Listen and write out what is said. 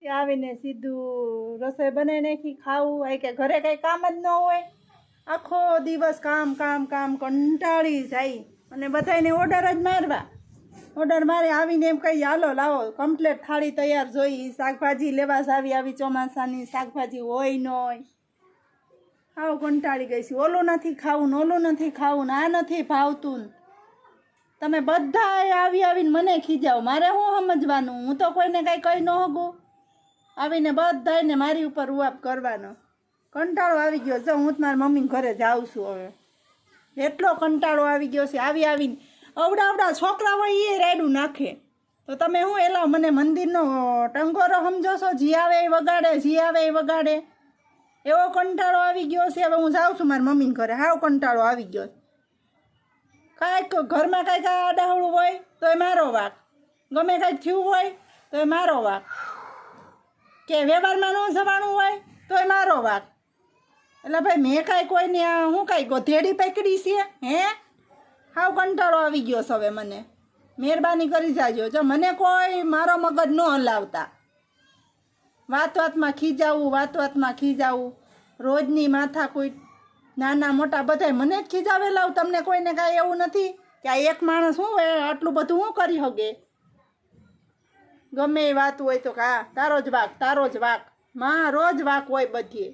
આવીને સીધું રસોઈ બનાવી નાખી ખાવું આ કે ઘરે કંઈ કામ જ ન હોય આખો દિવસ કામ કામ કામ કંટાળી જાય અને બધાને ઓર્ડર જ મારવા ઓર્ડર મારે આવીને એમ કહી હાલો લાવો કમ્પ્લેટ થાળી તૈયાર જોઈ શાકભાજી લેવા આવી આવી ચોમાસાની શાકભાજી હોય ન હોય આવો કંટાળી ગઈ છે ઓલું નથી ખાવું ને ઓલું નથી ખાવું ને આ નથી ભાવતું તમે બધા આવી આવીને મને ખીજાવ મારે શું સમજવાનું હું તો કોઈને કાંઈ કહી ન હગું આવીને બધાને મારી ઉપર ઉવાપ કરવાનો કંટાળો આવી ગયો જો હું મારી મમ્મી ઘરે જાઉં છું હવે એટલો કંટાળો આવી ગયો છે આવીને અવડા છોકરા હોય એ રેડું નાખે તો તમે શું એલા મને મંદિરનો ટંગોરો સમજો છો જી આવે એ વગાડે એવો કંટાળો આવી ગયો છે હવે હું જાઉં છું મારી મમ્મીને ઘરે હાવ કંટાળો આવી ગયો કાંઈક ઘરમાં કાંઈક આડાહળું હોય તો એ મારો વાક ગમે કાંઈક થયું હોય તો એ મારો વાક કે વ્યવહારમાં ન જવાનું હોય તો એ મારો વાક એટલે ભાઈ મેં કાંઈ કોઈને હું કાંઈ ગધેડી પકડી છે હે હાવ કંટાળો આવી ગયો છે હવે મને મહેરબાની કરી જાજો જો મને કોઈ મારો મગજ ન હલાવતા વાત વાતમાં ખીજાવું રોજની માથા કોઈ નાના મોટા બધાય મને જ ખીજાવેલા તમને કોઈને કાંઈ એવું નથી કે આ એક માણસ શું હોય આટલું બધું શું કરી શકે ગમે એ વાત હોય તો કા તારો જ વાક મારો જ વાક હોય બધી